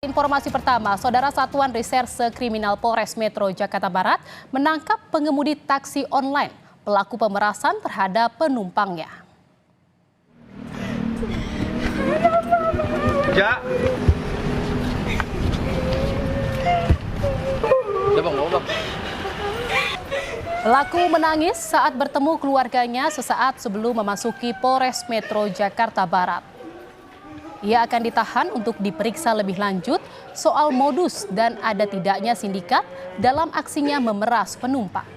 Informasi pertama, Saudara Satuan Reserse Kriminal Polres Metro Jakarta Barat menangkap pengemudi taksi online pelaku pemerasan terhadap penumpangnya. Ja. Pelaku menangis saat bertemu keluarganya sesaat sebelum memasuki Polres Metro Jakarta Barat. Ia akan ditahan untuk diperiksa lebih lanjut soal modus dan ada tidaknya sindikat dalam aksinya memeras penumpang.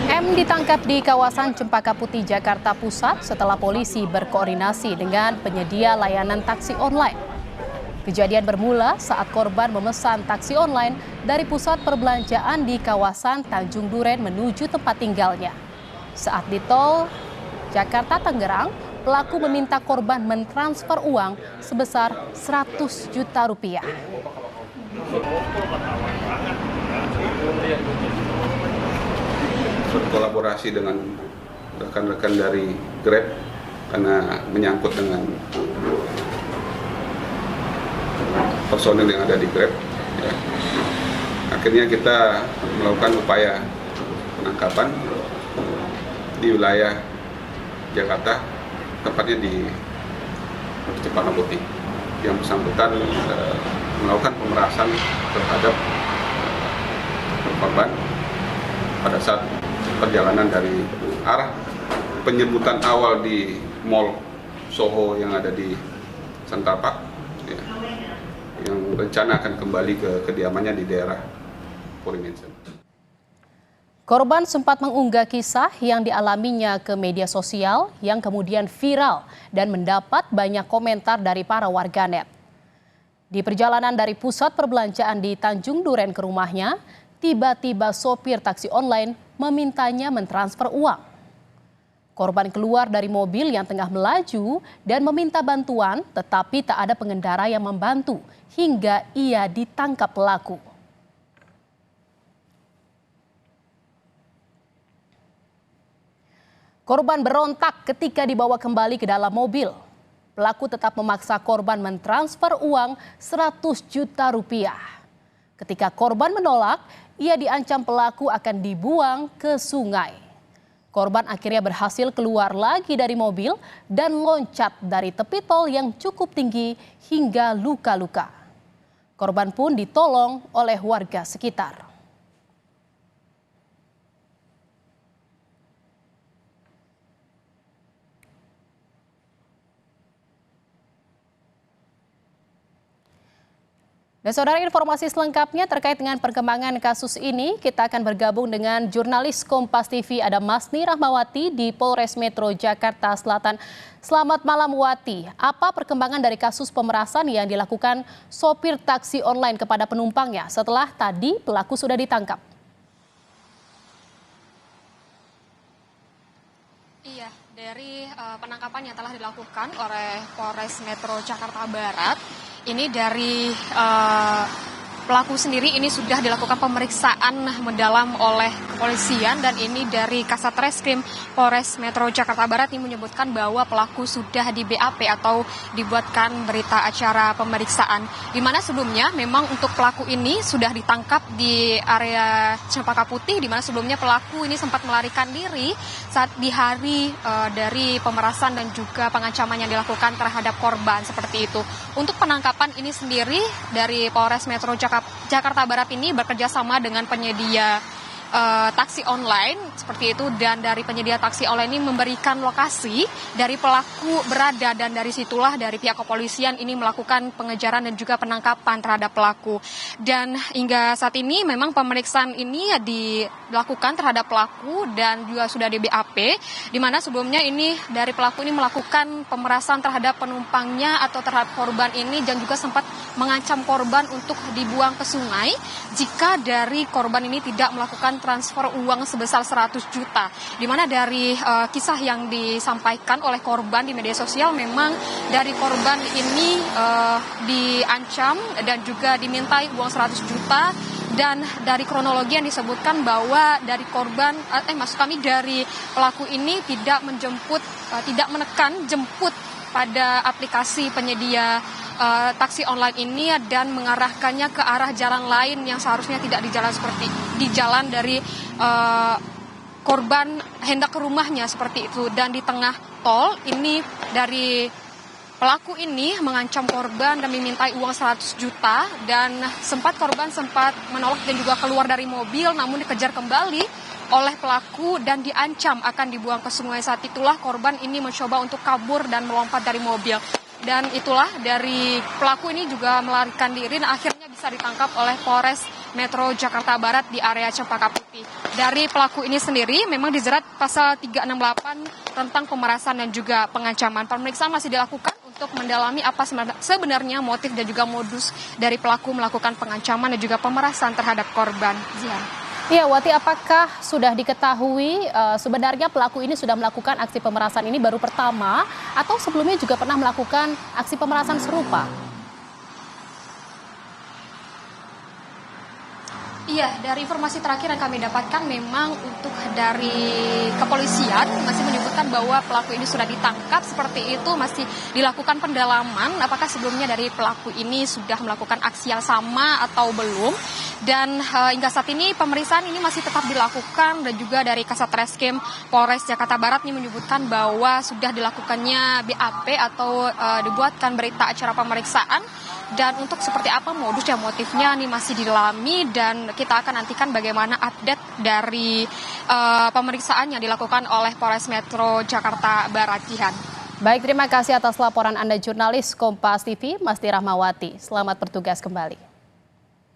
M ditangkap di kawasan Cempaka Putih, Jakarta Pusat setelah polisi berkoordinasi dengan penyedia layanan taksi online. Kejadian bermula saat korban memesan taksi online dari pusat perbelanjaan di kawasan Tanjung Duren menuju tempat tinggalnya. Saat di tol Jakarta Tangerang, pelaku meminta korban mentransfer uang sebesar 100 juta rupiah. Berkolaborasi dengan rekan-rekan dari Grab karena menyangkut dengan personil yang ada di Grab. Ya. Akhirnya kita melakukan upaya penangkapan di wilayah Jakarta, tepatnya di Cempaka Putih. Yang bersangkutan melakukan pemerasan terhadap korban pada saat perjalanan dari arah penyebutan awal di Mall Soho yang ada di Central Park, ya, yang rencana akan kembali ke kediamannya di daerah Porinensen. Korban sempat mengunggah kisah yang dialaminya ke media sosial yang kemudian viral dan mendapat banyak komentar dari para warganet. Di perjalanan dari pusat perbelanjaan di Tanjung Duren ke rumahnya, tiba-tiba sopir taksi online memintanya mentransfer uang. Korban keluar dari mobil yang tengah melaju dan meminta bantuan, tetapi tak ada pengendara yang membantu hingga ia ditangkap pelaku. Korban berontak ketika dibawa kembali ke dalam mobil. Pelaku tetap memaksa korban mentransfer uang 100 juta rupiah. Ketika korban menolak, ia diancam pelaku akan dibuang ke sungai. Korban akhirnya berhasil keluar lagi dari mobil dan loncat dari tepi tol yang cukup tinggi hingga luka-luka. Korban pun ditolong oleh warga sekitar. Dan saudara, informasi selengkapnya terkait dengan perkembangan kasus ini, kita akan bergabung dengan jurnalis Kompas TV ada Masni Rahmawati di Polres Metro Jakarta Selatan. Selamat malam Wati, apa perkembangan dari kasus pemerasan yang dilakukan sopir taksi online kepada penumpangnya setelah tadi pelaku sudah ditangkap? Iya, dari penangkapan yang telah dilakukan oleh Polres Metro Jakarta Barat, ini dari pelaku sendiri ini sudah dilakukan pemeriksaan mendalam oleh kepolisian dan ini dari Kasat Reskrim Polres Metro Jakarta Barat ini menyebutkan bahwa pelaku sudah di BAP atau dibuatkan berita acara pemeriksaan. Di mana sebelumnya memang untuk pelaku ini sudah ditangkap di area Cempaka Putih, di mana sebelumnya pelaku ini sempat melarikan diri saat di hari dari pemerasan dan juga pengancaman yang dilakukan terhadap korban seperti itu. Untuk penangkapan ini sendiri dari Polres Metro Jakarta Barat ini bekerja sama dengan penyedia taksi online seperti itu, dan dari penyedia taksi online ini memberikan lokasi dari pelaku berada dan dari situlah dari pihak kepolisian ini melakukan pengejaran dan juga penangkapan terhadap pelaku. Dan hingga saat ini memang pemeriksaan ini dilakukan terhadap pelaku dan juga sudah di BAP, di mana sebelumnya ini dari pelaku ini melakukan pemerasan terhadap penumpangnya atau terhadap korban ini dan juga sempat mengancam korban untuk dibuang ke sungai jika dari korban ini tidak melakukan transfer uang sebesar 100 juta. Di mana dari kisah yang disampaikan oleh korban di media sosial, memang dari korban ini diancam dan juga dimintai uang 100 juta Dan dari kronologi yang disebutkan bahwa dari korban, dari pelaku ini tidak menekan jemput pada aplikasi penyedia taksi online ini dan mengarahkannya ke arah jalan lain yang seharusnya tidak di jalan seperti di jalan dari korban hendak ke rumahnya seperti itu. Dan di tengah tol ini dari pelaku ini mengancam korban dan memintai uang 100 juta dan korban sempat menolak dan juga keluar dari mobil, namun dikejar kembali oleh pelaku dan diancam akan dibuang ke sungai. Saat itulah korban ini mencoba untuk kabur dan melompat dari mobil. Dan itulah dari pelaku ini juga melarikan diri dan akhirnya bisa ditangkap oleh Polres Metro Jakarta Barat di area Cempaka Putih. Dari pelaku ini sendiri memang dijerat pasal 368 tentang pemerasan dan juga pengancaman. Pemeriksaan masih dilakukan untuk mendalami apa sebenarnya motif dan juga modus dari pelaku melakukan pengancaman dan juga pemerasan terhadap korban. Zian. Iya, Wati, apakah sudah diketahui sebenarnya pelaku ini sudah melakukan aksi pemerasan ini baru pertama atau sebelumnya juga pernah melakukan aksi pemerasan serupa? Iya, dari informasi terakhir yang kami dapatkan memang untuk dari kepolisian masih menyebutkan bahwa pelaku ini sudah ditangkap seperti itu, masih dilakukan pendalaman apakah sebelumnya dari pelaku ini sudah melakukan aksi yang sama atau belum. Dan hingga saat ini pemeriksaan ini masih tetap dilakukan dan juga dari Kasat Reskrim Polres Jakarta Barat ini menyebutkan bahwa sudah dilakukannya BAP atau dibuatkan berita acara pemeriksaan. Dan untuk seperti apa modus dan motifnya ini masih didalami dan kita akan nantikan bagaimana update dari pemeriksaan yang dilakukan oleh Polres Metro Jakarta Barat. Jihan. Baik, terima kasih atas laporan Anda jurnalis Kompas TV, Masti Rahmawati. Selamat bertugas kembali.